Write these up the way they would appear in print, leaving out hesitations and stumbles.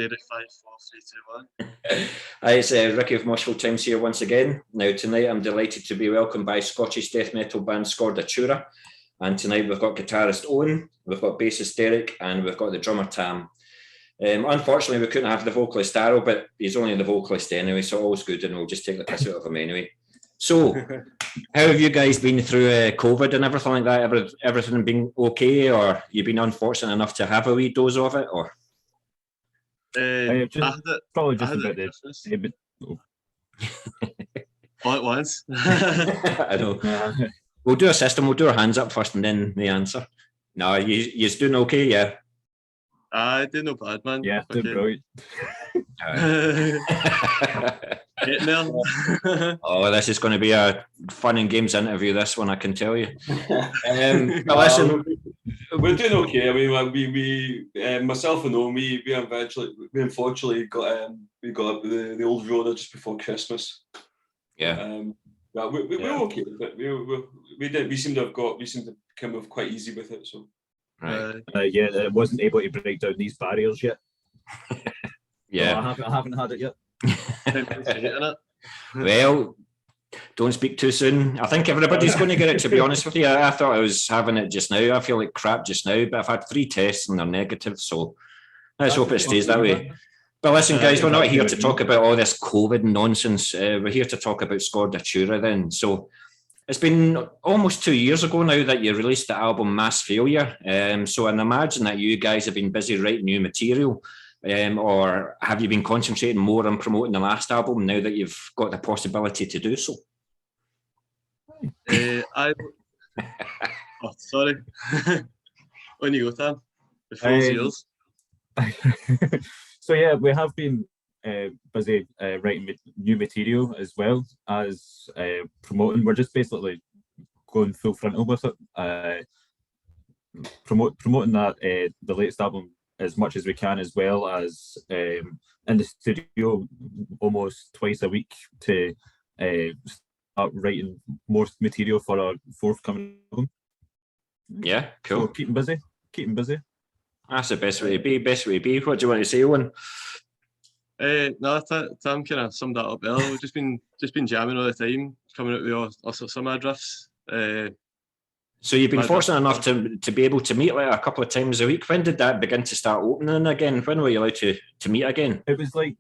Derek, 5, 4, 3, 2, 1. Hi, it's Ricky of Moshville Times here once again. Now, tonight I'm delighted to be welcomed by Scottish death metal band Scordatura. And tonight we've got guitarist Owen, we've got bassist Derek, and we've got the drummer Tam. Unfortunately, we couldn't have the vocalist Darryl, but he's only the vocalist anyway, so all's good, and we'll just take the piss out of him anyway. So, how have you guys been through COVID and everything like that? Everything been okay, or you been unfortunate enough to have a wee dose of it, or? Probably just about it. All at once. I know. We'll do a system. We'll do our hands up first and then the answer. No, you're doing okay, yeah? I did no bad, man. Yeah, did brilliant. Getting there. Oh, this is going to be a fun and games interview, this one, I can tell you. But listen, we're doing okay. I mean, we myself and Owen, we unfortunately got the old Rona just before Christmas. Yeah. But we're okay with it. We seem to come off quite easy with it. So. Right. Yeah, it wasn't able to break down these barriers yet. Yeah. So I haven't had it yet. Well, don't speak too soon. I think everybody's going to get it, to be honest with you. I thought I was having it just now. I feel like crap just now, but I've had 3 tests and they're negative, so let's hope it stays that way. But listen, guys, we're not here to talk about all this COVID nonsense. We're here to talk about Scordatura then. So it's been almost 2 years ago now that you released the album Mass Failure. So I imagine that you guys have been busy writing new material. Or have you been concentrating more on promoting the last album now that you've got the possibility to do so? Sorry. On you go, Tam. The floor's yours. So yeah, we have been busy writing new material as well as promoting. We're just basically going full frontal with it, promoting that the latest album as much as we can, as well as in the studio almost twice a week to start writing more material for our forthcoming album. Yeah, cool. So keeping busy. That's the best way to be. What do you want to say, Owen? No, Tam kind of summed that up well. We've just been jamming all the time, coming out with all sorts of mad riffs. So you've been fortunate enough to be able to meet like a couple of times a week. When did that begin to start opening again? When were you allowed to meet again? It was like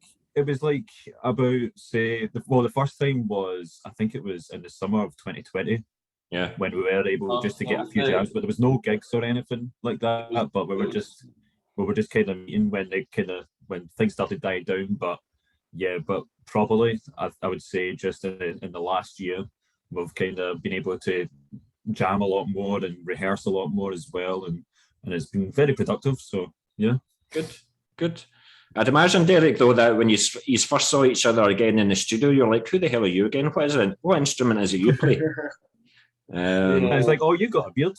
about, say, the first time was, I think it was in the summer of 2020. Yeah. When we were able just to get a few jams, but there was no gigs or anything like that. But we were just kind of meeting when things started dying down. But probably I would say just in the last year we've kind of been able to jam a lot more and rehearse a lot more as well, and it's been very productive. So yeah, good. I'd imagine, Derek, though, that when you first saw each other again in the studio, you're like, who the hell are you again? What instrument is it you play? I was like, oh, you got a beard.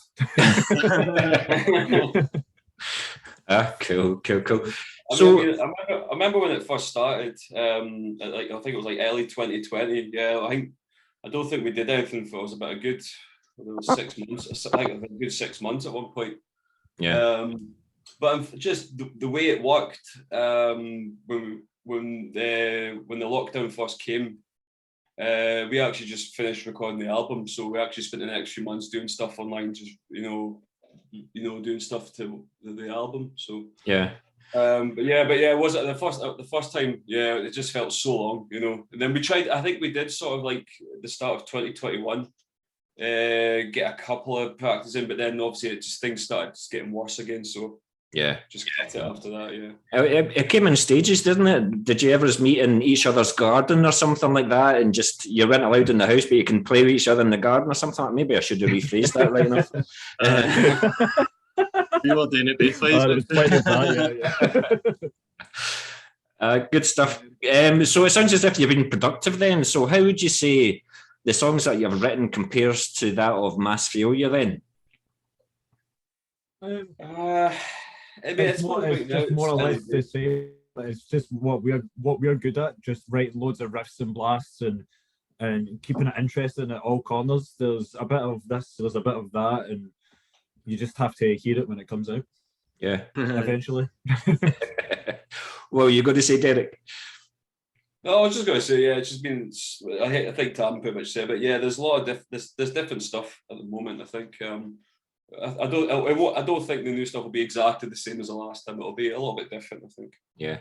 Cool. So I remember when it first started. I think it was like early 2020. Yeah, I don't think we did anything for about a good 6 months. I think it was a good 6 months at one point. Yeah. But just the way it worked when the lockdown first came. We actually just finished recording the album, so we actually spent the next few months doing stuff online, just doing stuff to the album. So yeah, but it was the first time. Yeah, it just felt so long, And then we tried. I think we did sort of like the start of 2021, get a couple of practice in, but then obviously things started just getting worse again. So. Yeah, just cut it after that. Yeah, it came in stages, didn't it? Did you ever meet in each other's garden or something like that, and just you weren't allowed in the house, but you can play with each other in the garden or something? Maybe I should have rephrased that right enough. You were doing it both ways. Good stuff. So it sounds as if you've been productive then. So how would you say the songs that you've written compares to that of Mass Failure then? It's more or less to say it's just what we're good at, just writing loads of riffs and blasts and keeping it interesting at all corners. There's a bit of this, there's a bit of that, and you just have to hear it when it comes out. Yeah. Eventually. Well, you got to say, Derek? No, I was just going to say, yeah, it's just been. I think Tam pretty much said, but yeah, there's a lot of there's different stuff at the moment. I think I don't think the new stuff will be exactly the same as the last time. It'll be a little bit different, I think. Yeah.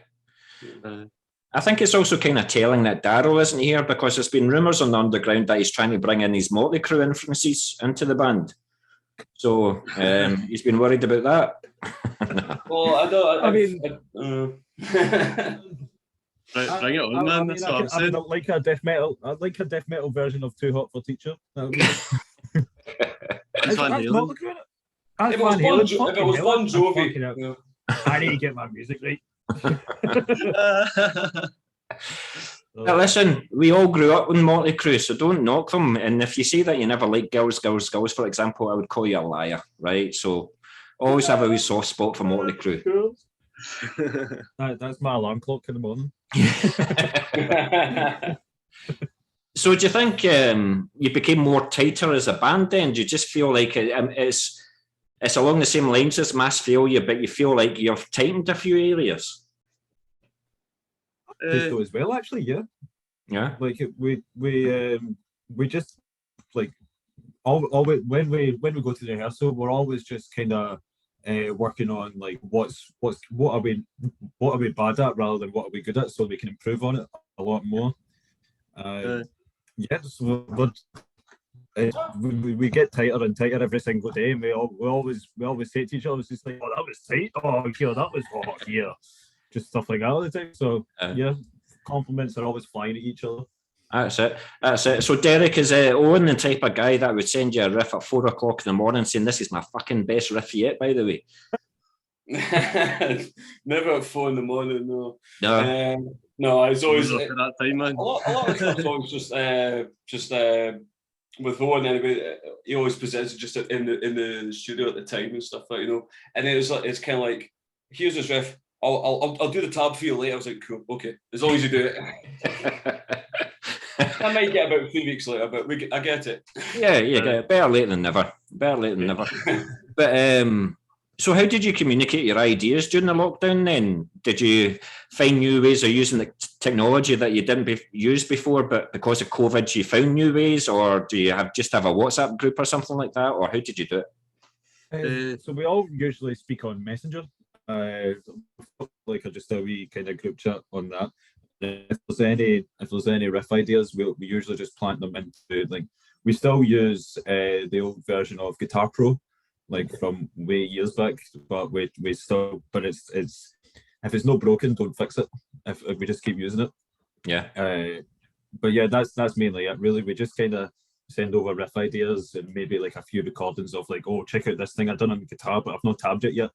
I think it's also kind of telling that Darryl isn't here, because there's been rumours on the underground that he's trying to bring in these Motley Crue influences into the band. So he's been worried about that. Well, I mean. Bring it on, man. That's what I'm saying. I'd like a death metal version of Too Hot for Teacher. That's Van Halen. If it was Bon Jovi, yeah. I need to get my music right. Now listen, we all grew up with Motley Crue, so don't knock them. And if you say that you never liked Girls, for example, I would call you a liar, right? So always have a wee soft spot for Motley Crue. That's my alarm clock in the morning. So do you think you became more tighter as a band then? Do you just feel like it's along the same lines as Mass Failure, but you feel like you've tightened a few areas? As well, actually, yeah. Yeah. Like we just like always when we go to the rehearsal, we're always just kind of working on like what are we bad at rather than what are we good at, so we can improve on it a lot more. So we get tighter and tighter every single day, and we always say to each other, it's just like, oh, that was tight, oh yeah, that was hot, yeah, just stuff like that all the time. So yeah, compliments are always flying at each other. That's it. So Derek, is Owen the type of guy that would send you a riff at 4 o'clock in the morning saying, this is my fucking best riff yet, by the way? Never at 4 in the morning, no. No, it's always at that time, man. A lot of songs just with Owen anyway. He always presents it just in the studio at the time and stuff like, you know. And then it's kind of like, here's this riff. I'll do the tab for you later. I was like, cool, okay, as long as you do it. I might get about 3 weeks later, but I get it. Yeah, you get it. Better late than never. But so how did you communicate your ideas during the lockdown then? Did you find new ways of using the technology that you didn't use before, but because of COVID you found new ways, or do you just have a WhatsApp group or something like that, or how did you do it? So we all usually speak on Messenger, like just a wee kind of group chat on that. If there's any riff ideas, we usually just plant them into, like, we still use the old version of Guitar Pro, like from way years back, but we still, but it's if it's not broken, don't fix it. If we just keep using it. Yeah. But yeah, that's mainly it. Really, we just kind of send over riff ideas and maybe like a few recordings of like, oh, check out this thing I've done on guitar, but I've not tabbed it yet.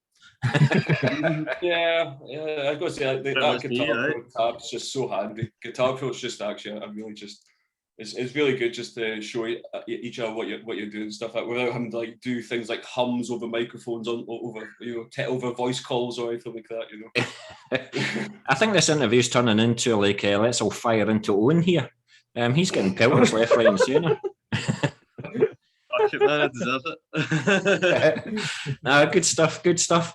yeah, I got to say that Guitar Pro tab's just so handy. Guitar Pro is just actually it's really good just to show each other what you're doing and stuff like, without having to like do things like hums over microphones over voice calls or anything like that, you know. I think this interview's turning into like let's all fire into Owen here. He's getting pelters left, right, and centre. Man, I deserve it. Good stuff.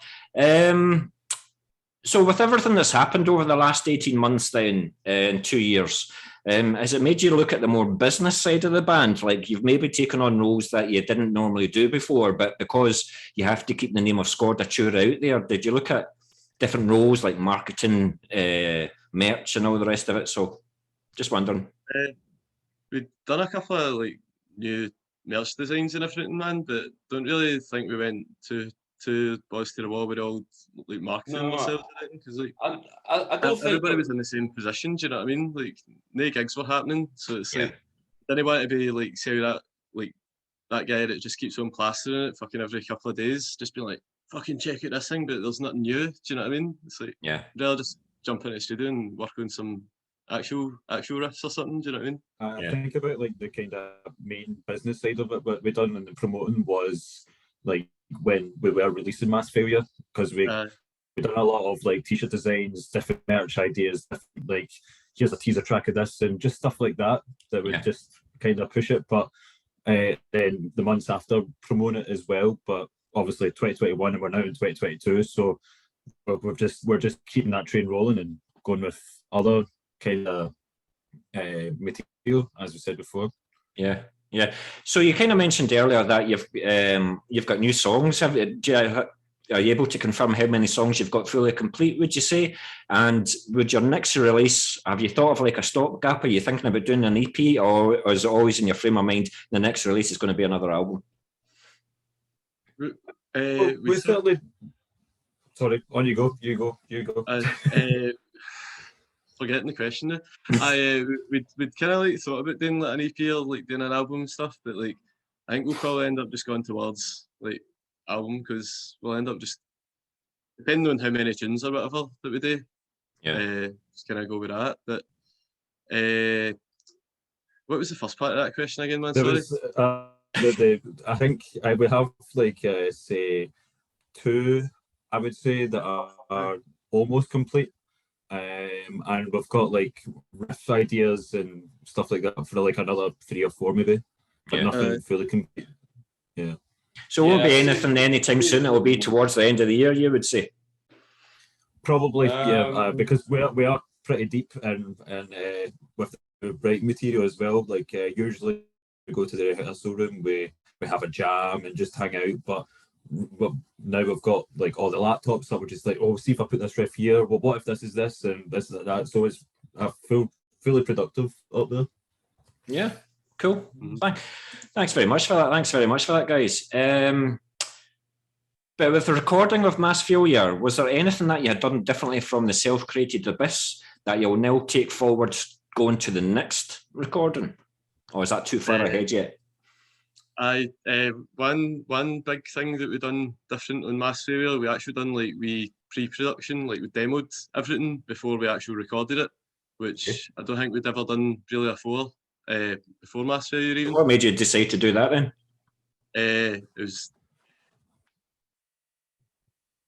So with everything that's happened over the last 18 months then, in 2 years, has it made you look at the more business side of the band? Like, you've maybe taken on roles that you didn't normally do before, but because you have to keep the name of Scordatura out there, did you look at different roles like marketing, merch and all the rest of it? So just wondering. We've done a couple of like new merch designs and everything, man, but don't really think we went to balls to the wall with all like marketing ourselves, because like I don't everybody was in the same position. Do you know what I mean? Like, no gigs were happening, so it's like, didn't want to be like, say that like that guy that just keeps on plastering it fucking every couple of days, just being like, fucking check out this thing, but there's nothing new. Do you know what I mean? It's like, they'll just jump into the studio and work on some actual riffs or something. Do you know what I mean? I think about like the kind of main business side of it. What we done in the promoting was like when we were releasing Mass Failure, because we done a lot of like t-shirt designs, different merch ideas, like here's a teaser track of this and just stuff like that would just kind of push it. But then the months after promoting it as well, but obviously 2021 and we're now in 2022, so we're just keeping that train rolling and going with other kind of material, as we said before. Yeah, yeah. So you kind of mentioned earlier that you've got new songs. Are you able to confirm how many songs you've got fully complete, would you say? And would your next release, have you thought of like a stopgap? Are you thinking about doing an EP, or is it always in your frame of mind the next release is going to be another album? We certainly... Sorry, on you go. Forgetting the question now. We'd kind of like thought about doing like an EP or like doing an album and stuff, but like I think we'll probably end up just going towards like album, because we'll end up just, depending on how many tunes or whatever that we do, just kind of go with that. But what was the first part of that question again, man? Sorry. I think we have like say 2, I would say, that are almost complete, and we've got like riff ideas and stuff like that for like another 3 or 4 maybe, but nothing fully complete. Yeah. So it won't be anything anytime soon. It'll be towards the end of the year, you would say? Probably, because we are pretty deep and with the writing material as well. Like usually we go to the rehearsal room, we have a jam and just hang out. But now we've got like all the laptops up. We're just like, oh, see if I put this riff here. Well, what if this is this and this is that? So it's fully productive up there. Yeah. Cool. Thanks very much for that. Guys. But with the recording of Mass Failure, was there anything that you had done differently from the Self-Created Abyss that you'll now take forward going to the next recording? Or is that too far ahead yet? One big thing that we done different on Mass Failure, we actually done like pre-production, like we demoed everything before we actually recorded it, which I don't think we'd ever done really before Mass Failure even. What made you decide to do that then? It was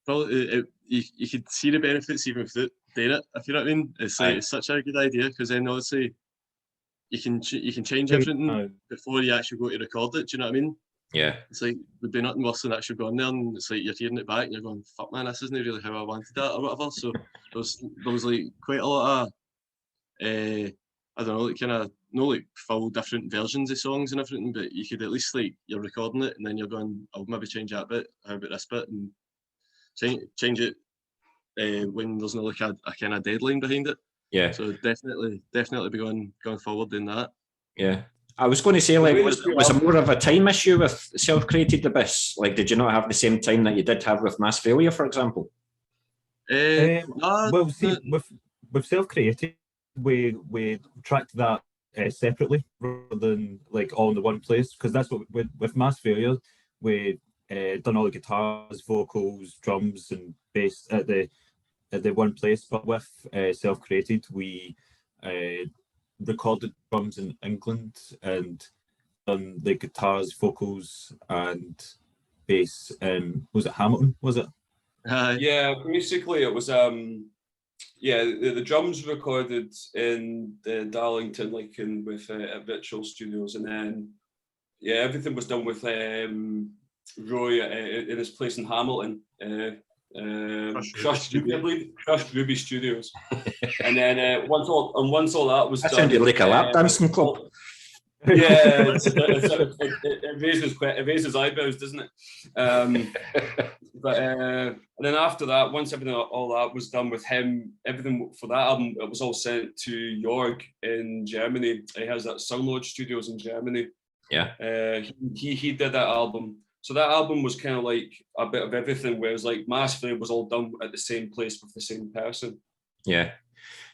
probably you could see the benefits even without doing it, if you know what I mean. It's like it's such a good idea, because then obviously you can change everything before you actually go to record it. Do you know what I mean? Yeah. It's like would be nothing worse than actually going there and it's like you're hearing it back and you're going, fuck man, this isn't really how I wanted that or whatever. So there was like quite a lot of I don't know, like kind of like full different versions of songs and everything, but you could at least like you're recording it and then you're going, I'll maybe change that bit, how about this bit, and change it when there's no like a kind of deadline behind it. Yeah. So definitely be going forward in that. Yeah. I was going to say, like, was it more of a time issue with Self-Created Abyss? Like, did you not have the same time that you did have with Mass Failure, for example? Well, see, with Self-Created, we tracked that separately rather than like all in the one place, because that's what with Mass Failure we done all the guitars, vocals, drums, and bass at the one place. But with Self-Created, we recorded drums in England and done the guitars, vocals, and bass. Was it Hamilton? Was it? Yeah, basically it was. The drums recorded in Darlington, like with at Virtual Studios, and then everything was done with Roy in his place in Hamilton. Crushed Ruby Studios, and then once all that was that done, sounded like a lap dancing club. Yeah, it raises eyebrows, doesn't it? But and then after that, once all that was done with him, everything for that album, it was all sent to Jörg in Germany. He has that Soundlodge Studios in Germany. Yeah. He did that album. So that album was kind of like a bit of everything, whereas like Mass Failure was all done at the same place with the same person. Yeah.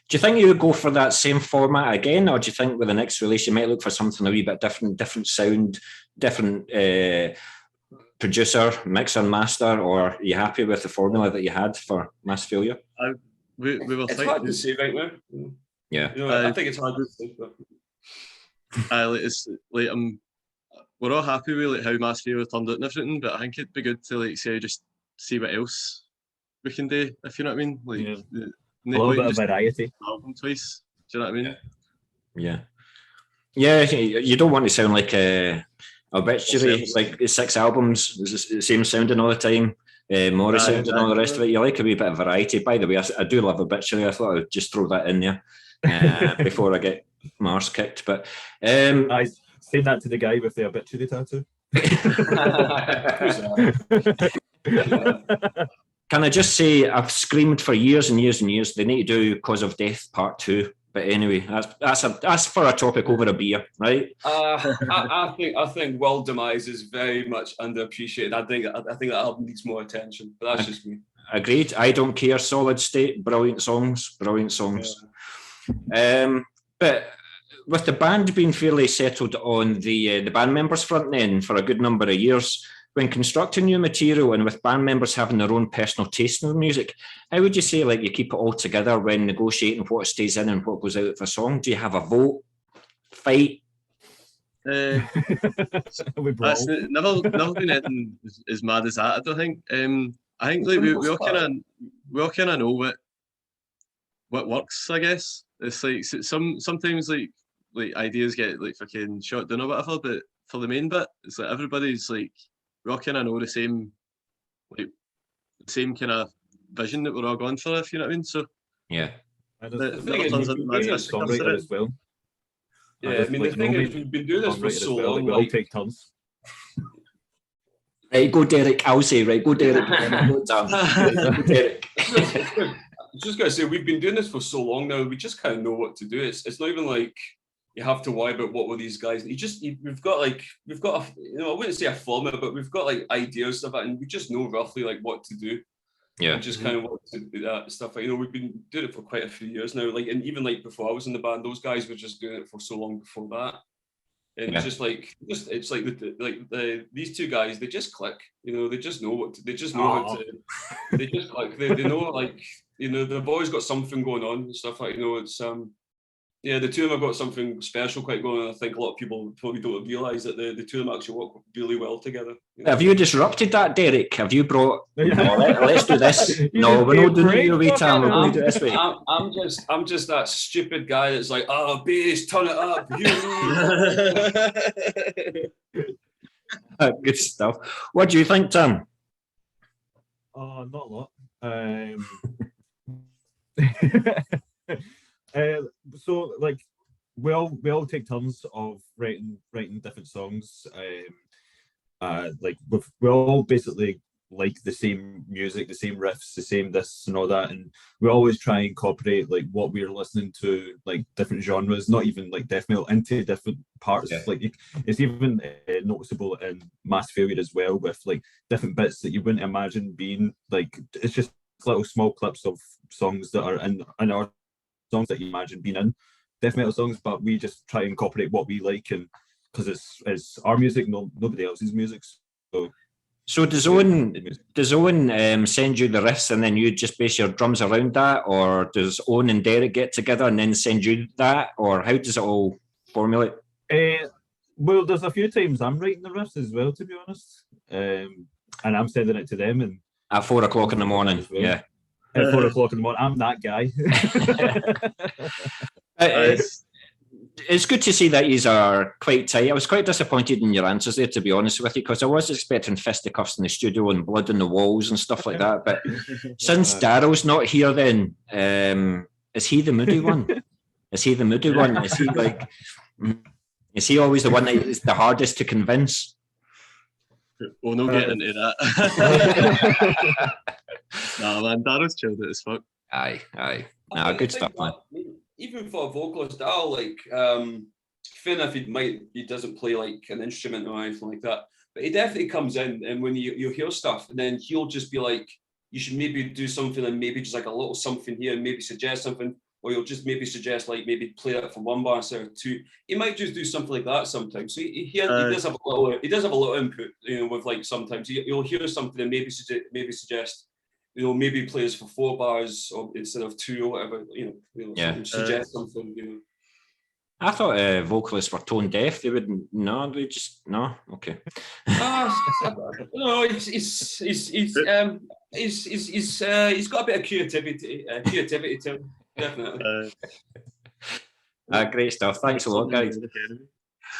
Do you think you would go for that same format again, or do you think with the next release you might look for something a wee bit different sound, different producer, mix and master, or are you happy with the formula that you had for Mass Failure? It's hard to say right now. Yeah. I think it's hard to say. But we're all happy with like how Mass Failure turned out and everything, but I think it'd be good to like just see what else we can do, if you know what I mean. Like a little bit of variety. Album twice. Do you know what I mean? Yeah. You don't want to sound like a obituary, like 6 albums, the same sounding all the time. Morris and all the rest of exactly. it. You like a wee bit of variety. By the way, I do love Obituary. I thought I would just throw that in there before I get Mars kicked. But I saying that to the guy with the Obituary tattoo. Can I just say I've screamed for years and years and years they need to do Cause of Death Part 2. But anyway, that's for a topic over a beer, right? I think World Demise is very much underappreciated. I think that album needs more attention, but that's just me. Agreed. I Don't Care, Solid State, brilliant songs. Yeah. But with the band being fairly settled on the band members front then for a good number of years, when constructing new material and with band members having their own personal taste in the music, how would you say like you keep it all together when negotiating what stays in and what goes out of a song? Do you have a vote, fight? That's never been anything as mad as that. I don't think. I think like we all kind of know what works. I guess it's like sometimes like ideas get like fucking shot down or whatever, but for the main bit, it's like everybody's like we all kind of know the same kind of vision that we're all going for, if you know what I mean. So yeah, the thing is, songwriter as well. Yeah, I mean the thing is we've been doing this for so long. We all take turns. Right, go Derek. I'll say right. Go Derek. Go Derek. I was just gonna say we've been doing this for so long now. We just kind of know what to do. It's not even like you have to worry about what were these guys. We've got a, I wouldn't say a formula, but we've got like ideas of it, and we just know roughly like what to do. Yeah, and just kind of what to do that stuff. We've been doing it for quite a few years now. Like, and even like before I was in the band, those guys were just doing it for so long before that. And it's just like these two guys, they just click. They just know what to, they just know how to. They just click. They know like they've always got something going on and stuff like it's the two of them have got something special quite going on. I think a lot of people probably don't realise that the two of them actually work really well together. Have you disrupted that, Derek? Have you brought? No, let's do this. No, we're not doing it your way, Tam. We're going to do it this way. I'm just that stupid guy that's like, bass, turn it up. Good stuff. What do you think, Tam? Oh, not a lot. So like we all take turns of writing different songs. Like we all basically like the same music, the same riffs, the same this and all that, and we always try and incorporate like what we're listening to, like different genres, not even like death metal, into different parts. Yeah. Like it's even noticeable in Mass Failure as well, with like different bits that you wouldn't imagine being like. It's just little small clips of songs that are in our songs that you imagine being in death metal songs, but we just try and incorporate what we like, and because it's our music, nobody else's music. So does Owen send you the riffs and then you just base your drums around that, or does Owen and Derek get together and then send you that, or how does it all formulate? Well, there's a few times I'm writing the riffs as well, to be honest, and I'm sending it to them, and at 4 o'clock in the morning. Well. Yeah. At 4 o'clock in the morning, I'm that guy. It's good to see that you are quite tight. I was quite disappointed in your answers there, to be honest with you, because I was expecting fisticuffs in the studio and blood on the walls and stuff like that. But since Darryl's not here, then is he the moody one? Is he the moody one? Is he always the one that is the hardest to convince? We'll not get into that. Nah, man, Darryl's chilled it as fuck. Aye. Nah, good stuff, man. Even for a vocalist, Darryl, like, fair enough, he doesn't play like an instrument or anything like that, but he definitely comes in, and when you hear stuff, and then he'll just be like, you should maybe do something, and maybe just like a little something here, and maybe suggest something, or you'll just maybe suggest like maybe play that for one bar instead of two. He might just do something like that sometimes. So he does have a little input, with like sometimes you'll hear something and maybe suggest. Maybe plays for 4 bars or instead of 2 or whatever. Suggest something. I thought vocalists were tone deaf. They wouldn't. No, they just no. Okay. No, he's got a bit of creativity to him, definitely. Great stuff. Thanks a lot, guys.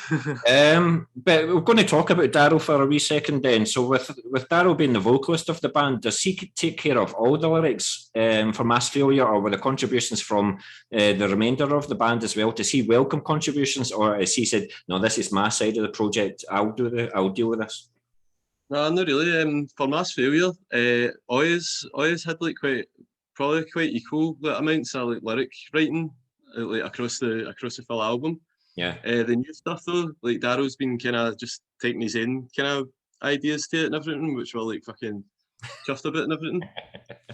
But we're going to talk about Darryl for a wee second then. So with Darryl being the vocalist of the band, does he take care of all the lyrics for Mass Failure, or were the contributions from the remainder of the band as well? Does he welcome contributions, or has he said, no, this is my side of the project, I'll deal with this? No, not really. For Mass Failure, always had like probably quite equal amounts of like lyric writing like across the full album. Yeah. The new stuff though, like Darryl's been kind of just taking his own kind of ideas to it and everything, which we're like fucking chuffed about and everything.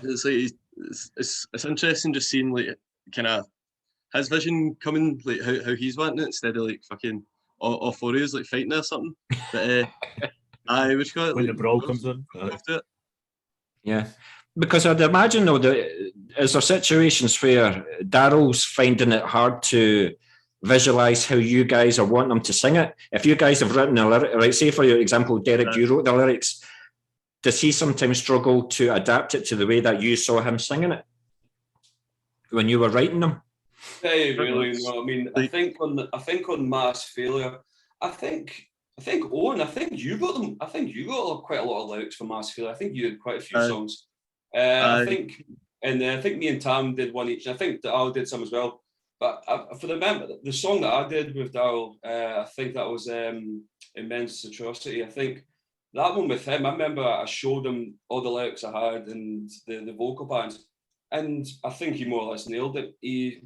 It's like it's interesting just seeing like kind of his vision coming, like how he's wanting it, instead of like fucking all four of us like fighting or something. But I which got when like, the brawl comes in. Yeah. Because I'd imagine though that is there situations where Darryl's finding it hard to visualize how you guys are wanting them to sing it. If you guys have written a lyric, right, say for your example, Derek, you wrote the lyrics, does he sometimes struggle to adapt it to the way that you saw him singing it when you were writing them? Really, no. I mean, I think on Mass Failure, I think Owen, I think you got them. I think you got quite a lot of lyrics for Mass Failure. I think you did quite a few songs. I think me and Tam did one each. And I think Darryl did some as well. But for the song that I did with Darryl, I think that was Immense Atrocity. I think that one with him, I remember I showed him all the lyrics I had and the vocal patterns, and I think he more or less nailed it. He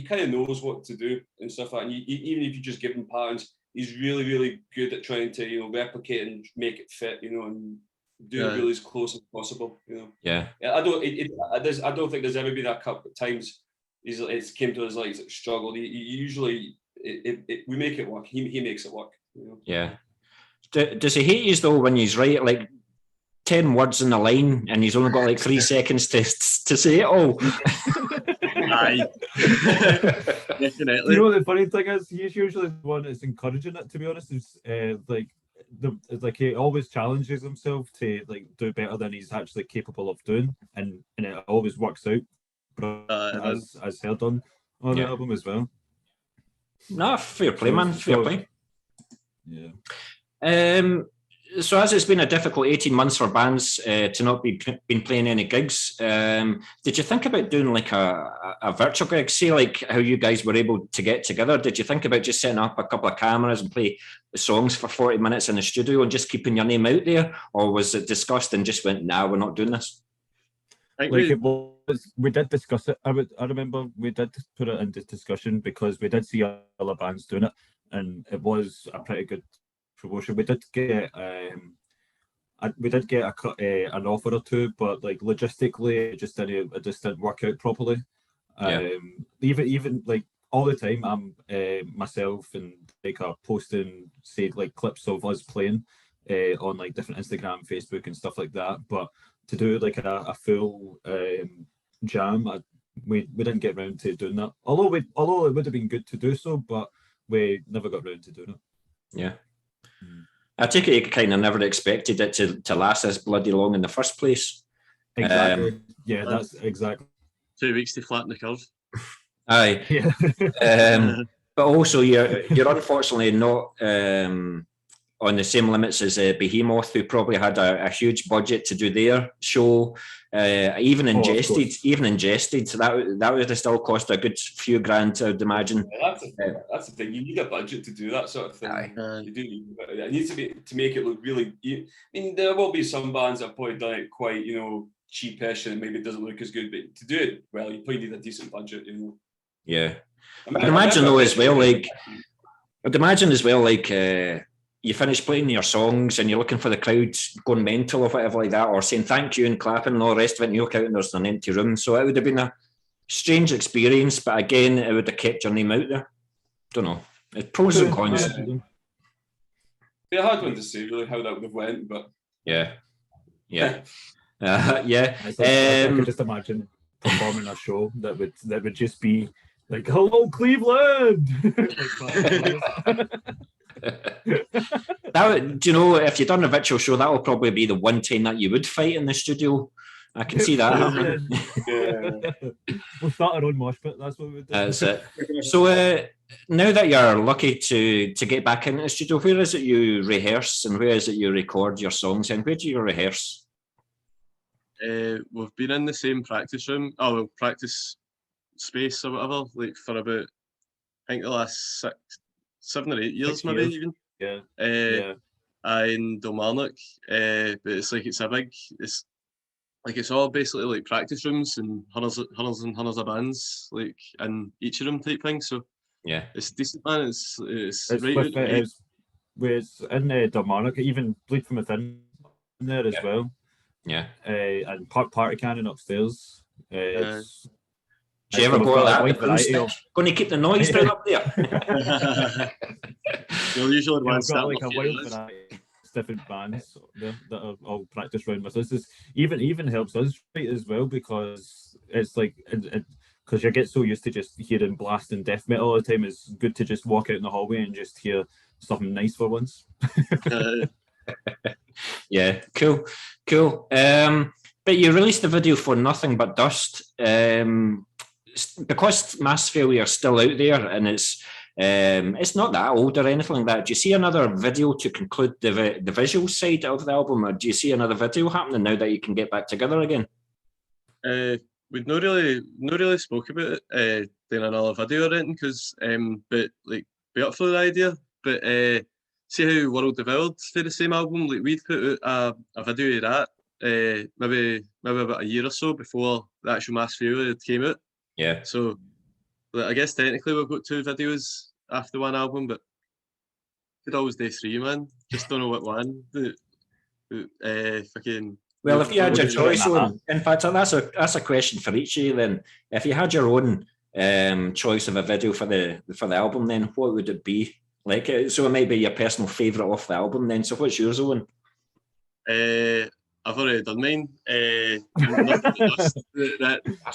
kind of knows what to do and stuff like that. And even if you just give him patterns, he's really, really good at trying to, replicate and make it fit, and do it really as close as possible, Yeah. I don't think there's ever been a couple of times it's came to us like struggled. He usually we make it work. He makes it work. Yeah. Does he hate you though when he's right like 10 words in a line and he's only got like 3 seconds to say it all? Aye. Definitely. You know the funny thing is, he's usually the one that's encouraging it. To be honest, it's like he always challenges himself to like do better than he's actually capable of doing, and it always works out. As heard on the album as well. No, fair play, man. Fair play. Yeah. So as it's been a difficult 18 months for bands to not been playing any gigs, did you think about doing like a virtual gig? See like how you guys were able to get together. Did you think about just setting up a couple of cameras and play the songs for 40 minutes in the studio and just keeping your name out there? Or was it discussed and just went, nah, we're not doing this? We did discuss it. I remember we did put it into discussion because we did see other bands doing it, and it was a pretty good promotion. We did get an offer or two, but like logistically, it just didn't work out properly. Even like all the time, I'm myself and like are posting say like clips of us playing on like different Instagram, Facebook, and stuff like that, but to do like a full jam, we didn't get around to doing that. Although it would have been good to do so, but we never got around to doing it. Yeah. I take it you kind of never expected it to last this bloody long in the first place. Exactly. That's exactly. 2 weeks to flatten the curve. Aye. Yeah. But also you're unfortunately not on the same limits as Behemoth, who probably had a huge budget to do their show. Even ingested, so that would have still cost a good few grand, I would imagine. That's the thing. You need a budget to do that sort of thing. Aye. You do. It needs to make it look really. I mean, there will be some bands that have probably done it quite, cheapish, and maybe it doesn't look as good. But to do it well, you probably need a decent budget. Yeah. I'd imagine as well, you finish playing your songs and you're looking for the crowd going mental or whatever like that, or saying thank you and clapping and all the rest of it, and you look out and there's an empty room. So it would have been a strange experience, but again, it would have kept your name out there. Don't know. It's pros and cons. Be a hard one to say really how that would have went, but yeah. I could just imagine performing a show that would just be like, hello Cleveland. If you've done a virtual show, that will probably be the one time that you would fight in the studio I can see that happening. We'll start our own mosh pit. That's what we do. That's it. So now that you're lucky to get back into the studio, where is it you rehearse and where is it you record your songs and where do you rehearse? We've been in the same practice room, practice space or whatever, like for about, I think the last 7 or 8 years, maybe even. Yeah. In Kilmarnock, but it's all basically like practice rooms and hundreds and hundreds of bands like in each of them type thing. So yeah, it's decent, man. It's right. It's in Kilmarnock, even Bleed From Within in there as well. Yeah, and Party Cannon upstairs. Do you ever go like that? Going to keep the noise down up there. You'll usually I've got like a wild variety of different bands that are all practice round with us. This even helps us as well because it's like because you get so used to just hearing blasting death metal all the time. It's good to just walk out in the hallway and just hear something nice for once. Yeah, cool. But you released the video for Nothing But Dust. Because Mass Failure is still out there and it's not that old or anything like that. Do you see another video to conclude the visual side of the album, or do you see another video happening now that you can get back together again? We'd not really spoke about it doing another video or anything, because but like be up for the idea. But see how World developed for the same album, like we'd put out a video of that maybe about a year or so before the actual Mass Failure came out. Yeah. So like, I guess technically we've got 2 videos after one album, but could always do 3, man. Just don't know what one. Fucking. Well, if you had your choice, in fact, that's a question for each of you. Then, if you had your own choice of a video for the album, then what would it be? Like, so it might be your personal favourite off the album. Then, so what's yours, Owen? I've already done mine. That was.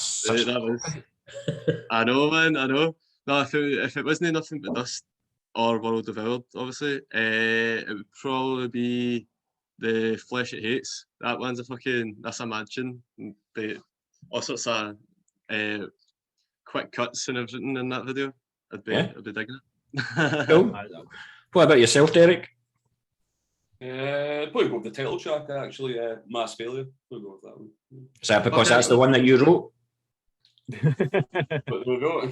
I know, man. I know. No, if it wasn't Nothing But Dust or World Developed, obviously, it would probably be the Flesh It Hates. That one's that's a mansion. But all sorts of quick cuts and everything in that video. I'd be digging it. Cool. What about yourself, Derek? Probably go with the title track, actually, Mass Failure. Probably go with that one. Is that because that's the one that you wrote? But there we go. I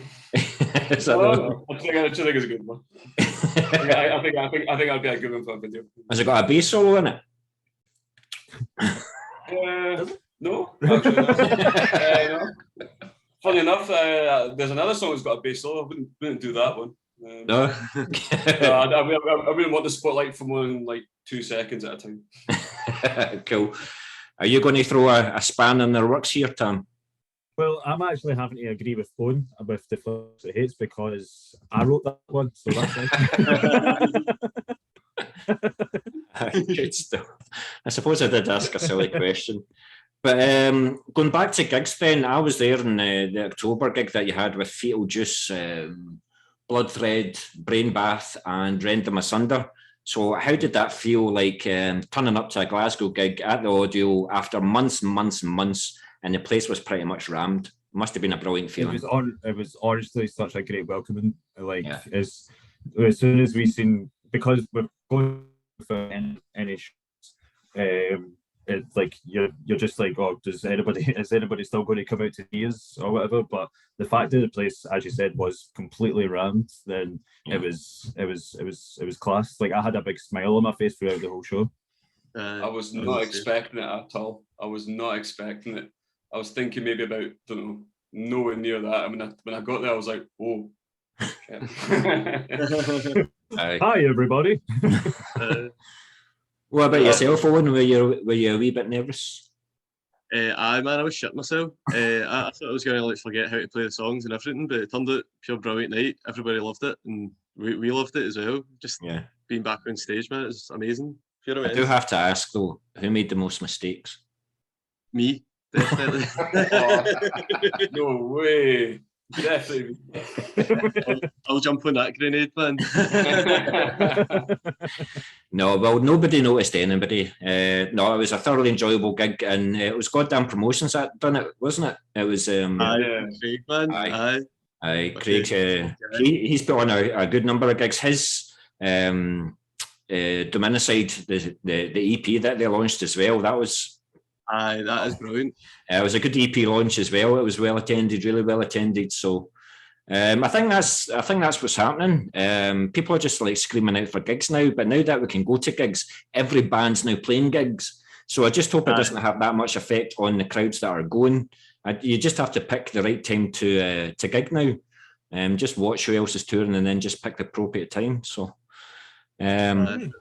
think it's a good one. I think I'd be a good one for a video. Has it got a bass solo in it? No, actually not. No. Funny enough, there's another song that's got a bass solo. I wouldn't do that one. No. I wouldn't want the spotlight for more than like 2 seconds at a time. Cool. Are you going to throw a span in their works here, Tom? Well, I'm actually having to agree with Owen with the Flesh It Hates because I wrote that one, so that's nice. Good stuff. I suppose I did ask a silly question. But going back to gigs then, I was there in the October gig that you had with Fetal Juice, Bloodthread, Brain Bath and Rend Them Asunder. So how did that feel like turning up to a Glasgow gig at the Audio after months and the place was pretty much rammed? It must have been a brilliant feeling. It was honestly such a great welcoming. Like as soon as we seen, because we're going for any shows, it's like you're just like, oh, is anybody still going to come out to see us or whatever? But the fact that the place, as you said, was completely rammed, then it was class. Like I had a big smile on my face throughout the whole show. I was not expecting it at all. I was not expecting it. I was thinking maybe about, nowhere near that. I mean, when I got there, I was like, oh. Hi, everybody. What about yourself, Owen? Were you a wee bit nervous? I was shit myself. I thought I was going to forget how to play the songs and everything, but it turned out pure brilliant night. Everybody loved it, and we loved it as well. Just being back on stage, man, it's amazing. I do have to ask though, who made the most mistakes? Me, definitely. No way. Definitely. I'll jump on that grenade, man. No, well, nobody noticed anybody. No, it was a thoroughly enjoyable gig, and it was Goddamn Promotions that done it, wasn't it? It was. Aye, Craig, man. Aye. Aye. Craig. He's put on a good number of gigs. His Dominicide, the EP that they launched as well. That was. Aye, that is brilliant. It was a good EP launch as well. It was well attended, really well attended. So. I think that's what's happening. People are just like screaming out for gigs now, but now that we can go to gigs, every band's now playing gigs. So I just hope it doesn't have that much effect on the crowds that are going. You just have to pick the right time to gig now. Just watch who else is touring and then just pick the appropriate time. So I'm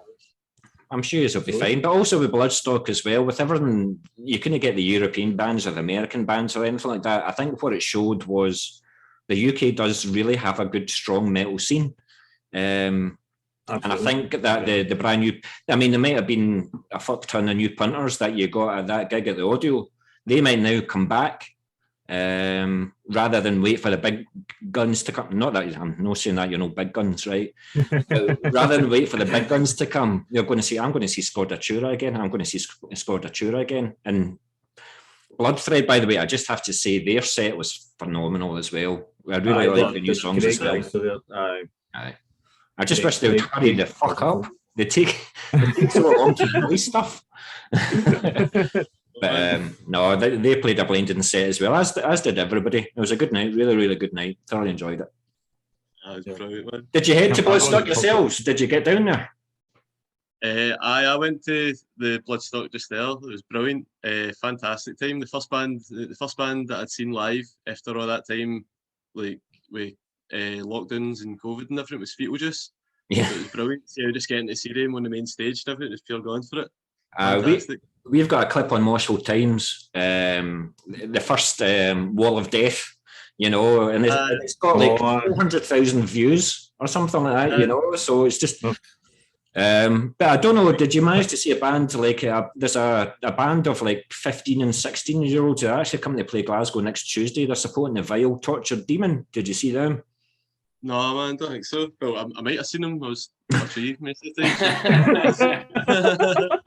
sure it'll be fine. But also with Bloodstock as well, with everything, you couldn't get the European bands or the American bands or anything like that. I think what it showed was the UK does really have a good, strong metal scene. And I think that the brand new, I mean, there might have been a fuck ton of new punters that you got at that gig at the Audio. They might now come back rather than wait for the big guns to come. Not that I'm not saying that you're no big guns, right? Rather than wait for the big guns to come, you're going to see, I'm going to see Scordatura again. I'm going to see Scordatura again. And Bloodthread, by the way, I just have to say their set was phenomenal as well. I really like the new songs as well. I just wish they would hurry the fuck up. They take so long to release stuff. But no, they played a blinding set as well, as did everybody. It was a good night, really, really good night. Thoroughly enjoyed it. That was brilliant, man. Did you head to Bloodstock yourselves? Did you get down there? I went to the Bloodstock just there. It was brilliant, fantastic time. The first band that I'd seen live after all that time, like with lockdowns and COVID and everything, was Fetal Juice. Yeah, so it was brilliant. See, just getting to see them on the main stage and everything, just pure going for it. We've got a clip on Moshville Times, the first Wall of Death, you know, and it's got like 400,000 views or something like that, you know. So it's just. But I don't know, did you manage to see a band like there's a band of like 15 and 16-year-olds who are actually coming to play Glasgow next Tuesday? They're supporting the Vile Tortured Demon. Did you see them? No, man, don't think so. Well, I might have seen them. I was free most of the time.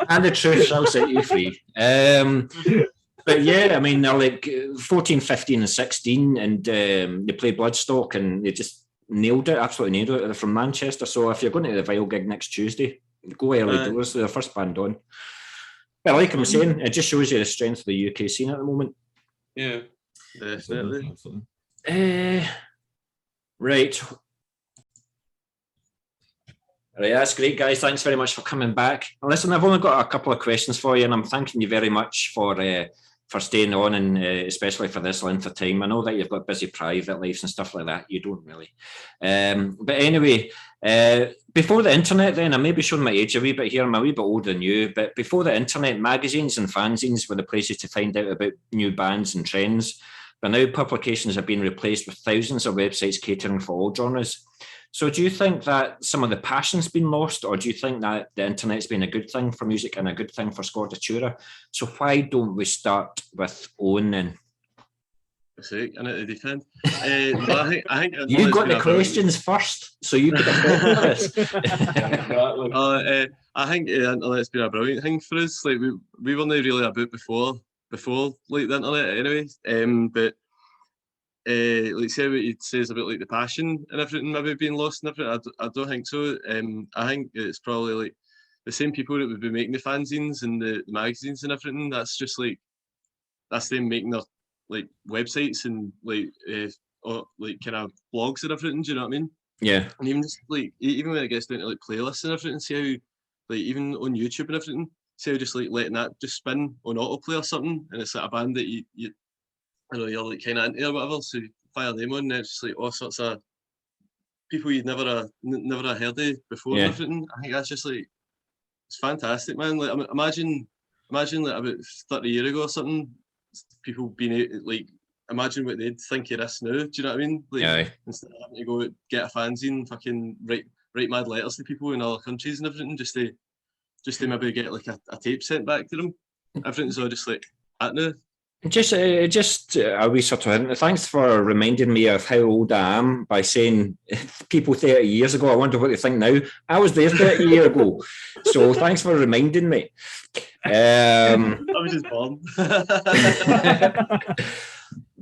And the truth shall set you free. But yeah, I mean, they're like 14, 15 and 16 and they play Bloodstock and they just nailed it, absolutely nailed it. They're from Manchester, so if you're going to the Vile gig next Tuesday, go early doors. They're the first band on. But like I'm saying, it just shows you the strength of the UK scene at the moment. Yeah, definitely. Right, that's great, guys. Thanks very much for coming back. Listen, I've only got a couple of questions for you, and I'm thanking you very much for staying on, and especially for this length of time. I know that you've got busy private lives and stuff like that. You don't really. But anyway, before the internet then, I may be showing my age a wee bit here. I'm a wee bit older than you, but before the internet, magazines and fanzines were the places to find out about new bands and trends. But now publications have been replaced with thousands of websites catering for all genres. So do you think that some of the passion's been lost, or do you think that the internet's been a good thing for music and a good thing for Scordatura? So why don't we start with Owen then? I need to defend. I think you got the questions first, so you could have this. I think the internet's been a brilliant thing for us. Like we weren't really about before like the internet anyway. But like say what it says about like the passion and everything maybe being lost and everything. I don't think so. I think it's probably like the same people that would be making the fanzines and the magazines and everything. That's just like that's them making their like websites and like like kind of blogs and everything. Do you know what I mean? Yeah. And even just like even when it gets down to like playlists and everything, see how like even on YouTube and everything, see how just like letting that just spin on autoplay or something, and it's like a band that you know you're like kind of into or whatever, so you fire them on, and it's just like all sorts of people you'd never have heard of before and everything. I think that's just like it's fantastic, man. Like imagine like about 30 years ago or something, people being like imagine what they'd think of this now. Do you know what I mean? Like instead of having to go get a fanzine, fucking write mad letters to people in other countries and everything, just to maybe get like a tape sent back to them. Everything's all just like that now. Just a wee sort of thanks for reminding me of how old I am by saying people 30 years ago. I wonder what they think now. I was there 30 years ago, so thanks for reminding me. I was just born.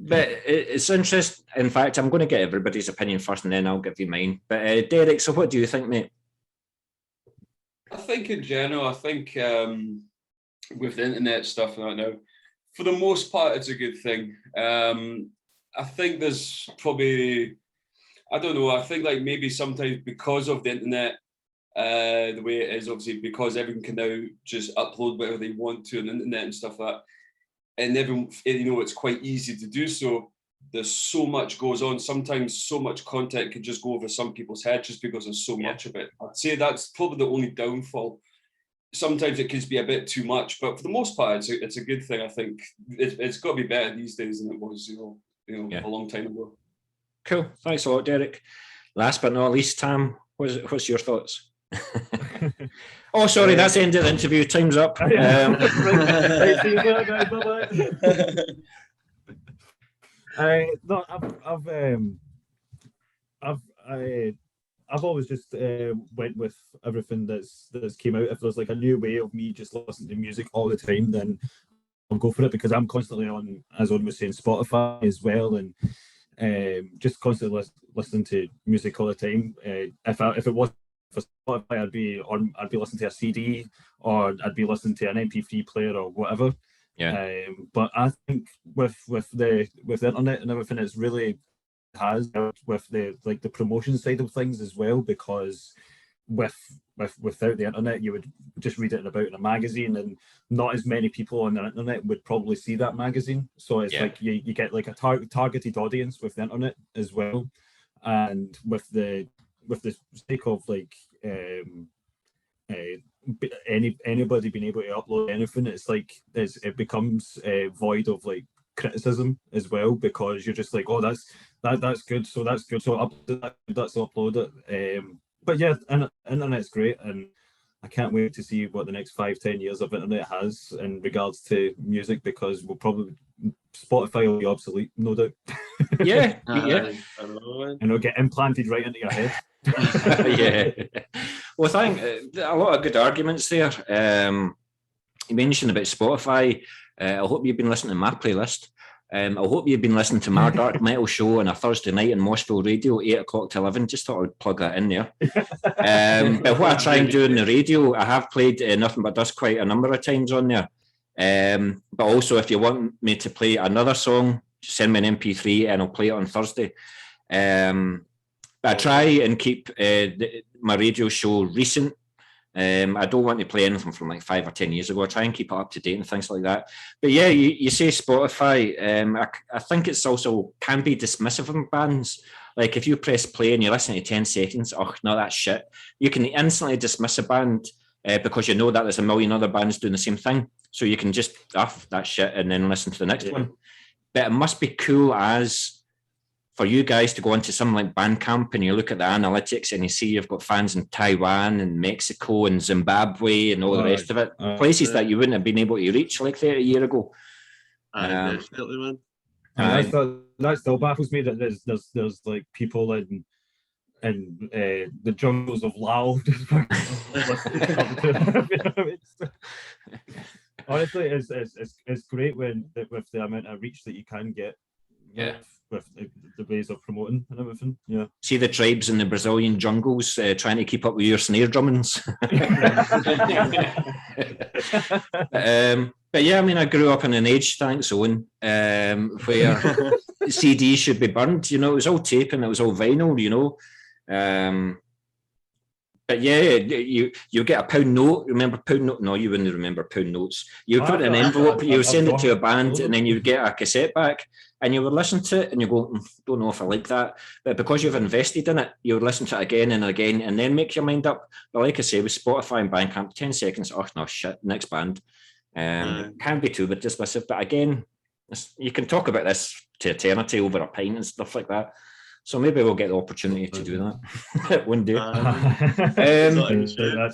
But it's interesting. In fact, I'm going to get everybody's opinion first, and then I'll give you mine. But Derek, so what do you think, mate? I think in general, with the internet stuff and that now, for the most part, it's a good thing. I think there's probably, I don't know, I think like maybe sometimes because of the internet, the way it is, obviously, because everyone can now just upload whatever they want to on the internet and stuff like that, and everyone, it's quite easy to do so. There's so much goes on. Sometimes so much content can just go over some people's heads just because there's so much of it. I'd say that's probably the only downfall. Sometimes it can be a bit too much, but for the most part, it's a good thing. I think it's got to be better these days than it was, a long time ago. Cool. Thanks a lot, Derek. Last but not least, Tam, what's your thoughts? Oh, sorry, that's the end of the interview. Time's up. I've always just went with everything that's came out. If there's like a new way of me just listening to music all the time, then I'll go for it, because I'm constantly on, as Owen was saying, Spotify as well, and just constantly listening to music all the time. If it was for Spotify, I'd be listening to a CD, or I'd be listening to an MP3 player or whatever. Yeah. But I think with the internet and everything, it's really has with the promotion side of things as well, because without the internet, you would just read it about in a magazine, and not as many people on the internet would probably see that magazine. So it's like you get like a targeted audience with the internet as well, and with the sake of like anybody being able to upload anything, it's like it becomes void of like criticism as well, because you're just like, oh, that's good, so that's good, so let's upload it. But yeah, internet's great, and I can't wait to see what the next 5-10 years of internet has in regards to music, because Spotify will be obsolete, no doubt. Yeah. And it'll get implanted right into your head. Yeah. Well, a lot of good arguments there. You mentioned about Spotify. I hope you've been listening to my playlist. I hope you've been listening to my dark metal show on a Thursday night on Moshville Radio, 8 o'clock to 11. Just thought I would plug that in there. But what I try and do on the radio, I have played Nothing But Dust quite a number of times on there. But also, if you want me to play another song, send me an MP3 and I'll play it on Thursday. But I try and keep my radio show recent. I don't want to play anything from like 5 or 10 years ago. I try and keep it up to date and things like that. But yeah, you say Spotify. I think it's also can be dismissive of bands. Like if you press play and you listen to 10 seconds, oh no, that's shit. You can instantly dismiss a band because you know that there's a million other bands doing the same thing. So you can just off that shit and then listen to the next one. But it must be cool for you guys to go into something like Bandcamp and you look at the analytics and you see you've got fans in Taiwan and Mexico and Zimbabwe and all the rest of it. Places that you wouldn't have been able to reach like 30 years ago. Definitely, man. That still baffles me that there's like people in the jungles of Laos. Honestly, it's great with the amount of reach that you can get. Yeah. With the ways of promoting and everything. Yeah. See the tribes in the Brazilian jungles trying to keep up with your snare drummings. But yeah, I mean, I grew up in an age, thanks Owen, where CDs should be burned. It was all tape and it was all vinyl. But yeah, you get a pound note. Remember pound note? No, you wouldn't remember pound notes. You put an envelope, you send it to a band, and then you get a cassette back, and you would listen to it, and you go, don't know if I like that. But because you've invested in it, you would listen to it again and again, and then make your mind up. But like I say, with Spotify and Bandcamp, 10 seconds, oh no, shit, next band. Can be too bit dismissive, but again, you can talk about this to eternity over a pint and stuff like that. So maybe we'll get the opportunity to do that one day. That's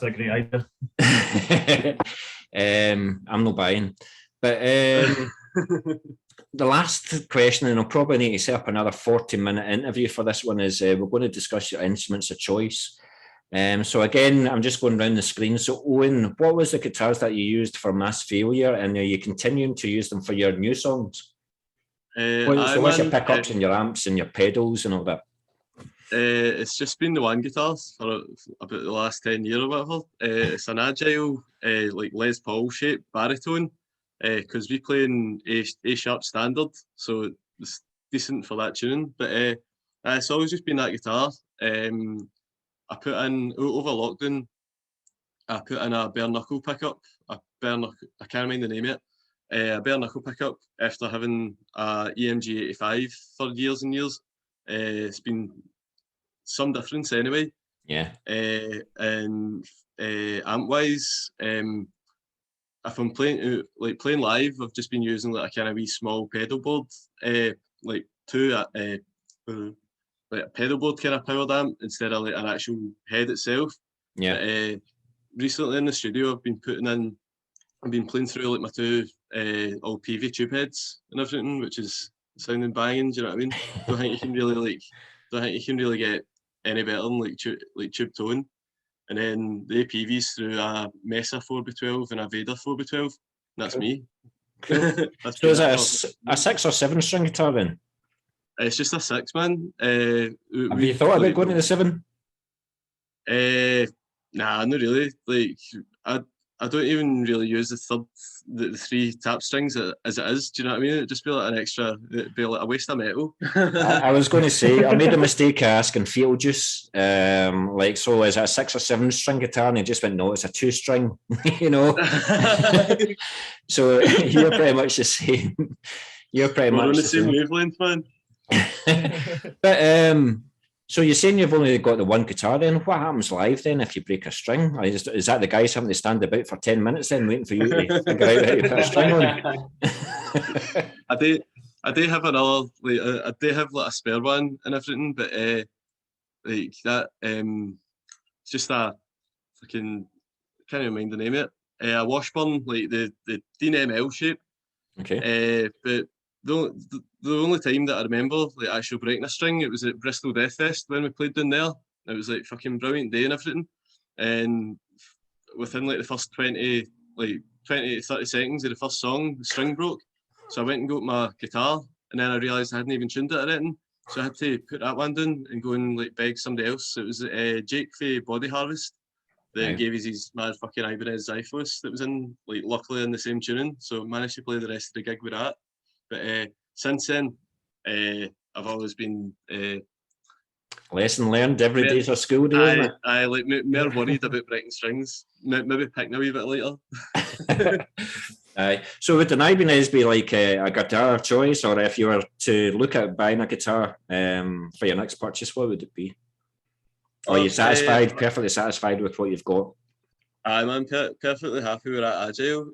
a great idea. I'm not buying. But the last question, and I'll probably need to set up another 40-minute interview for this one, is we're going to discuss your instruments of choice. So again, I'm just going around the screen. So Owen, what was the guitars that you used for Mass Failure, and are you continuing to use them for your new songs? So what's your pickups and your amps and your pedals and all that? It's just been the one guitar for about the last 10 years or whatever. It's an Agile, like Les Paul shape baritone, because we play in A sharp standard, so it's decent for that tuning. But it's always just been that guitar. I put in over lockdown. I put in a bare knuckle pickup. I can't remember the name of it. A bare knuckle pickup after having a EMG 85 for years and years. It's been some difference anyway. Yeah. And amp wise, if I'm playing live, I've just been using like a kind of wee small pedal board, like like a pedal board kind of powered amp instead of like an actual head itself. Yeah. But, recently in the studio, I've been playing through like my two all PV tube heads and everything, which is sounding banging. Do you know what I mean? Don't think you can really get any better than like tube tone. And then the APVs through a Mesa 4x12 and a Vader 4x12. And that's me. Cool. So is it a 6 or 7 string guitar then? It's just a 6, man. Have you thought about going to the 7? Nah, not really. Like I don't even really use the 3 tap strings as it is. Do you know what I mean? It'd just be like an extra, it'd be like a waste of metal. I was going to say, I made a mistake asking Beetlejuice, like, so is it a 6 or 7 string guitar? And he just went, no, it's a 2 string, you know? So you're pretty much the same. You're pretty much on the same wavelength, man. But so you're saying you've only got the one guitar then? What happens live then if you break a string? Is that the guys having to stand about for 10 minutes then waiting for you to figure out how to put a string on? I do have another, like, I do have like a spare one and everything, but like that, it's just a fucking, can't even mind the name of it. A Washburn, like the Dean ML shape. Okay. But the only time that I remember like actually breaking a string, it was at Bristol Death Fest when we played down there. It was like fucking brilliant day and everything. And within like the first 20 to 30 seconds of the first song, the string broke. So I went and got my guitar, and then I realised I hadn't even tuned it or anything. So I had to put that one down and go and like beg somebody else. It was Jake for Body Harvest that gave us his mad fucking Ibanez Zyphos that was in, like, luckily in the same tuning. So I managed to play the rest of the gig with that. But since then, I've always been lesson learned. Every day's a school day, isn't it? I like more worried about breaking strings. Maybe picking a wee bit later. So would an Ibanez be like a guitar choice, or if you were to look at buying a guitar for your next purchase, what would it be? Or are you satisfied, perfectly satisfied with what you've got? I'm perfectly happy with that Agile.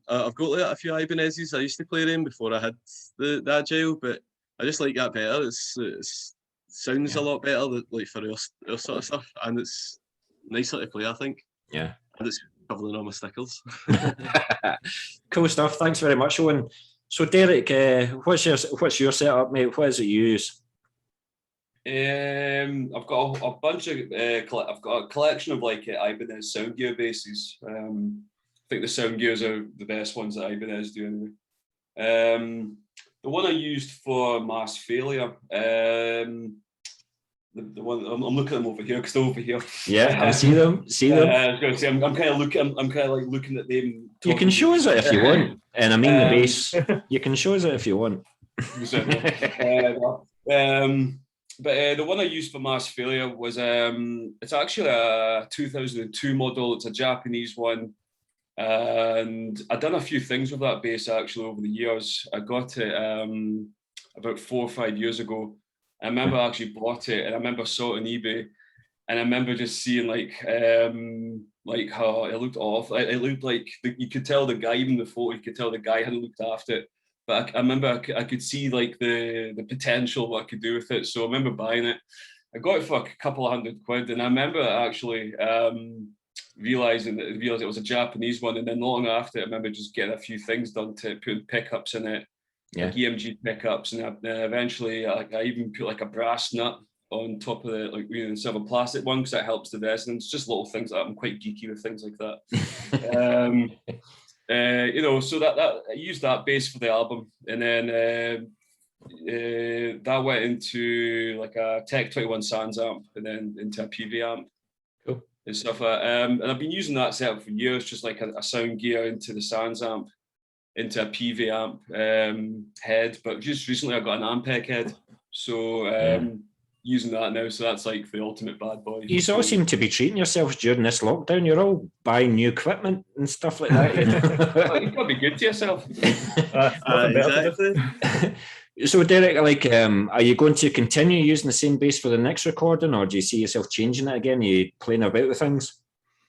I've got like a few Ibanezes I used to play in before I had the Agile, but I just like that better. It sounds a lot better, like, for our sort of stuff, and it's nicer to play, I think. Yeah. And it's covering all my stickers. Cool stuff. Thanks very much, Owen. So Derek, what's your setup, mate? What is it you use? I've got a bunch of I've got a collection of like Ibanez sound gear basses. I think the sound gears are the best ones that Ibanez do anyway. The one I used for Mass Failure, the one I'm looking at them over here because they're over here. Yeah, I see them. I was going to say I'm kind of like looking at them. You can show us it if you want, and I mean the bass. You can show us it if you want. But the one I used for Mass Failure was it's actually a 2002 model. It's a Japanese one, and I've done a few things with that bass actually over the years. I got it about 4 or 5 years ago. I remember I actually bought it, and I remember saw it on eBay, and I remember just seeing like how it looked awful. It looked like you could tell the guy, even the photo, you could tell the guy hadn't looked after it. But I remember I could see like the potential what I could do with it. So I remember buying it. I got it for a couple of £100, and I remember actually realising that it was a Japanese one, and then long after, I remember just getting a few things done to put pickups in it, like EMG pickups, and eventually I even put like a brass nut on top of the, like, instead of a plastic one, because that helps the resonance. Just little things like that. I'm quite geeky with things like that. So that I used that bass for the album, and then that went into like a Tech 21 Sans amp, and then into a PV amp. Cool. And stuff like that. And I've been using that setup for years, just like a sound gear into the Sans amp, into a PV amp head. But just recently I got an Ampeg head, so using that now. So that's like the ultimate bad boy. You all seem to be treating yourselves during this lockdown. You're all buying new equipment and stuff like that. You've got to be good to yourself. Exactly. So Derek, like, are you going to continue using the same bass for the next recording, or do you see yourself changing it again? Are you playing about with things?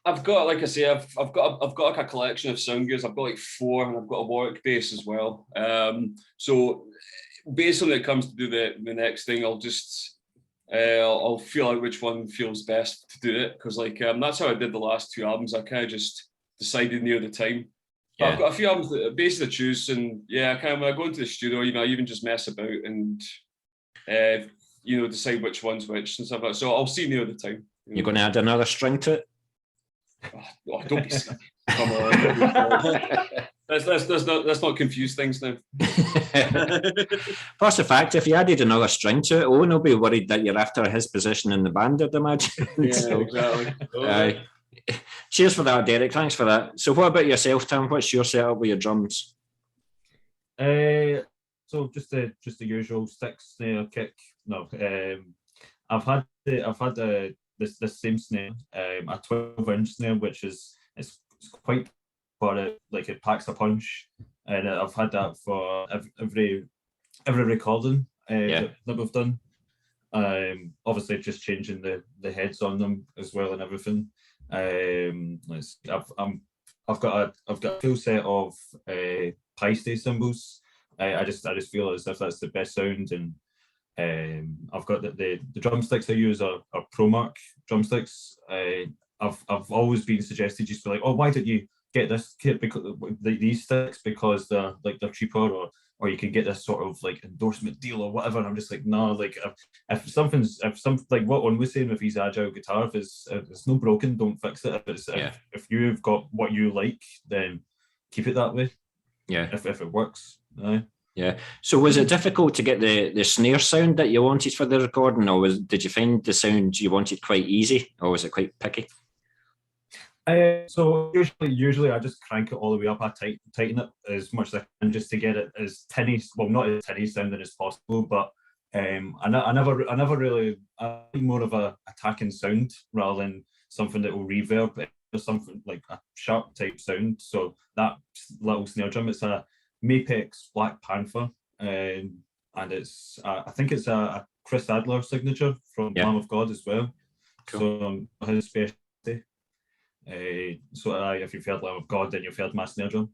I've got, like I say, I've got like a collection of sound gears. I've got like 4, and I've got a Warwick bass as well. So based on when it comes to do the next thing, I'll just I'll feel out which one feels best to do it, because like that's how I did the last 2 albums. I kind of just decided near the time. Yeah. I've got a few albums that basically choose, and I kind of, when I go into the studio, I even just mess about and decide which one's which and stuff like that. So I'll see near the time. You're going to add another string to it? Oh, don't be silly. Come on. Let's not confuse things now. Plus the fact, if you added another string to it, Owen will be worried that you're after his position in the band, I'd imagine. Yeah, exactly. Cheers for that, Derek. Thanks for that. So what about yourself, Tim? What's your setup with your drums? So just the usual sticks, snare, kick. No, I've had this same snare, a 12-inch snare, which is it's quite for it, like it packs a punch, and I've had that for every recording that we've done. Obviously just changing the heads on them as well and everything. I've got a full set of Pi stay cymbals. I just feel as if that's the best sound, and I've got the drumsticks I use are ProMark drumsticks. I've always been suggested, just be like, oh, why don't you get this kit, because these sticks, because they're cheaper, or you can get this sort of like endorsement deal or whatever. And I'm just like, no, like if something's like what Owen was saying with his agile guitar, if it's no broken, don't fix it. If you've got what you like, then keep it that way. Yeah. If it works. Yeah. So was it difficult to get the snare sound that you wanted for the recording, or did you find the sound you wanted quite easy, or was it quite picky? So usually I just crank it all the way up. I tighten it as much as I can, just to get it as tinny, well, not as tinny sounding as possible. But I never really, I'm more of a attacking sound rather than something that will reverb. It's something like a sharp type sound. So that little snare drum, it's a Mapex Black Panther, and it's I think it's a Chris Adler signature from Lamb of God as well. Cool. So his specialty. If you've heard Lamb of God, then you've heard my snare drum.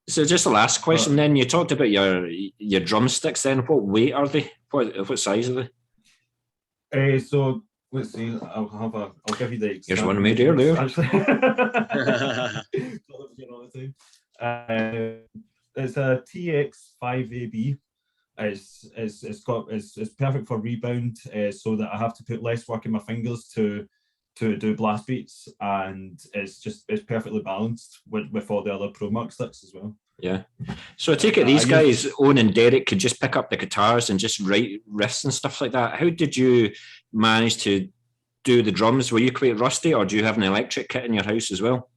So just the last question then, you talked about your drumsticks then. What weight are they? What size are they? So let's see, I'll give you the here's one made here there. It's a TX5AB. It's perfect for rebound, so that I have to put less work in my fingers to do blast beats, and it's perfectly balanced with all the other ProMark sticks as well. Yeah. So I take it these guys, Owen and Derek, could just pick up the guitars and just write riffs and stuff like that. How did you manage to do the drums? Were you quite rusty, or do you have an electric kit in your house as well?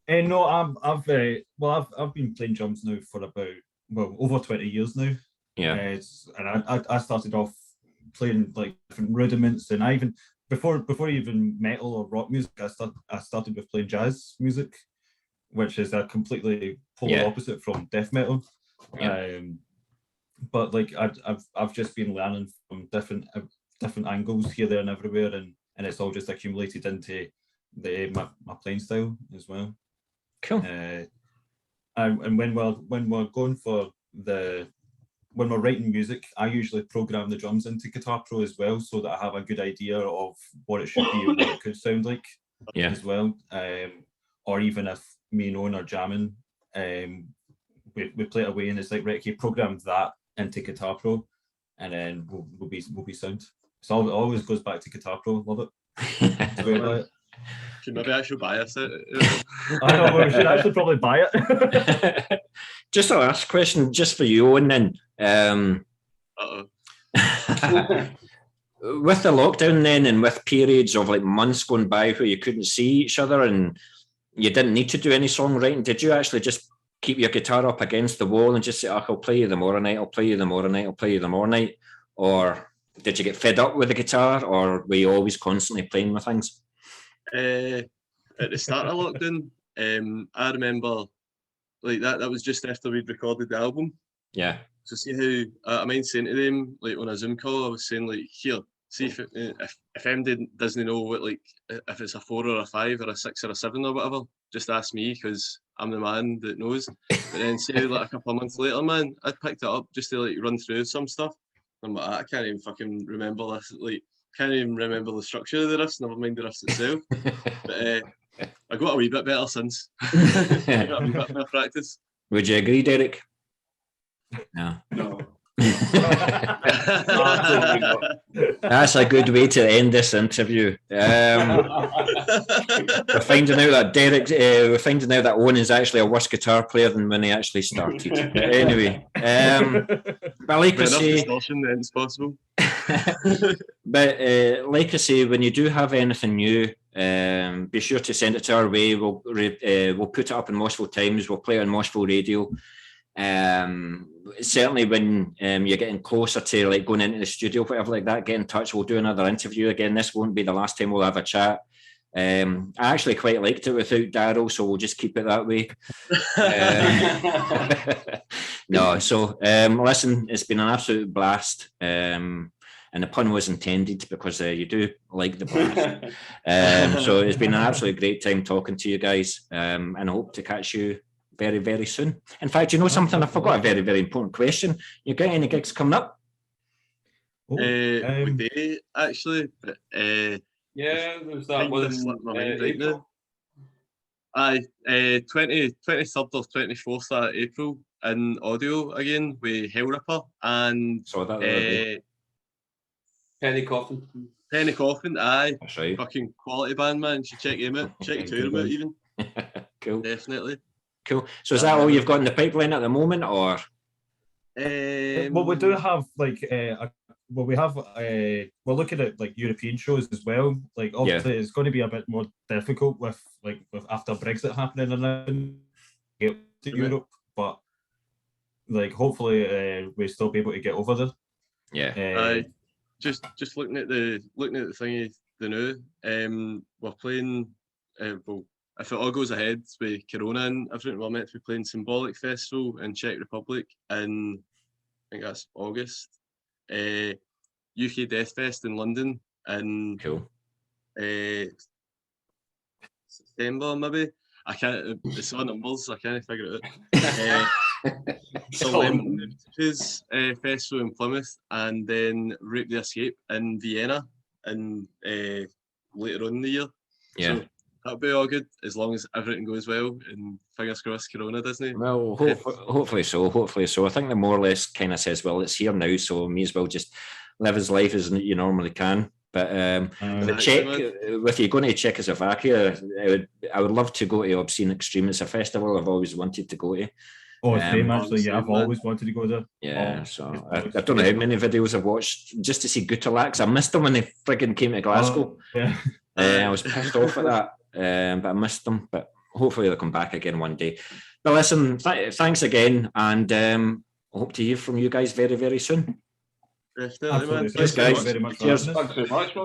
No, I've been playing drums now for over 20 years now. Yeah. And I started off playing like different rudiments, and I even before even metal or rock music, I started with playing jazz music, which is a completely polar opposite from death metal. Yeah. But like I've just been learning from different angles here, there, and everywhere, and it's all just accumulated into my playing style as well. Cool. And when we're going for when we're writing music, I usually program the drums into Guitar Pro as well, so that I have a good idea of what it should be and what it could sound like as well. Or even if me and Owen are jamming, we play it away and it's like, right, okay, program that into Guitar Pro, and then we'll be sound. So it always goes back to Guitar Pro. Love it. Should maybe actually buy a set. I know, we should actually probably buy it. Just a last question, just for you, Owen, then. With the lockdown then, and with periods of like months going by where you couldn't see each other and you didn't need to do any songwriting, did you actually just keep your guitar up against the wall and just say, I'll play you tomorrow night, I'll play you tomorrow night, I'll play you tomorrow night? Or did you get fed up with the guitar, or were you always constantly playing with things? At the start of lockdown, I remember like that was just after we'd recorded the album. Yeah. So see how I mind saying to them, like on a Zoom call, I was saying like, here, see if MD doesn't know what, like, if it's a 4 or a 5 or a 6 or a 7 or whatever, just ask me because I'm the man that knows. But then say like a couple of months later, man, I'd picked it up just to like run through some stuff. I'm like, I can't even fucking remember this, like, can't even remember the structure of the riffs, never mind the riffs itself. But I got a wee bit better since. I got a wee bit more practice. Would you agree, Derek? No. That's a good way to end this interview. We're finding out that we're finding out that Owen is actually a worse guitar player than when he actually started. But anyway, but like I say, it's possible. But like I say, when you do have anything new, be sure to send it to our way. We'll put it up in Moshville Times. We'll play it on Moshville Radio. Certainly when you're getting closer to like going into the studio, whatever like that, get in touch. We'll do another interview again. This won't be the last time we'll have a chat. I actually quite liked it without Darryl, so we'll just keep it that way. No, so listen, it's been an absolute blast. And the pun was intended because you do like the blast. So it's been an absolute great time talking to you guys, and I hope to catch you very, very soon. In fact, you know something? I forgot a very, very important question. You got any gigs coming up? We do, actually. But, yeah, there's that one. Right now. Aye, 23rd or 24th of April in audio again with Hellripper and Penny Coffin. Penny Coffin, aye. That's right. Fucking quality band, man. You should check him out. Check the tour him out even. Cool. Definitely. Cool. So is that all you've got in the pipeline at the moment, or? Well, we do have like we're looking at like European shows as well. Like obviously it's going to be a bit more difficult with after Brexit happening and then get to Europe, but like hopefully we still be able to get over there. Yeah. Just looking at the thingy, the new, we're playing. Well, if it all goes ahead with Corona and everything, we're meant to be playing Symbolic Festival in Czech Republic in, I think that's August. UK Death Fest in London in September maybe. I can't. It's on numbers. I can't figure it out. His festival in Plymouth, and then Rape the Escape in Vienna, and later on in the year. Yeah. So that'll be all good as long as everything goes well, and fingers crossed Corona doesn't. Well, hopefully so. Hopefully so. I think the more or less kind of says, well, it's here now, so may as well just live his life as you normally can. But the Czech, with you going to Czechoslovakia, I would love to go to Obscene Extreme. It's a festival I've always wanted to go to. Oh, it's same actually. Yeah, I've always wanted to go there. Yeah, so I don't know how many videos I've watched just to see Gutalax. I missed them when they frigging came to Glasgow. I was pissed off at that, but I missed them. But hopefully they'll come back again one day. But listen, thanks again, and I hope to hear from you guys very, very soon. Definitely, man. Cheers, guys. Very much. Cheers. Thanks very much.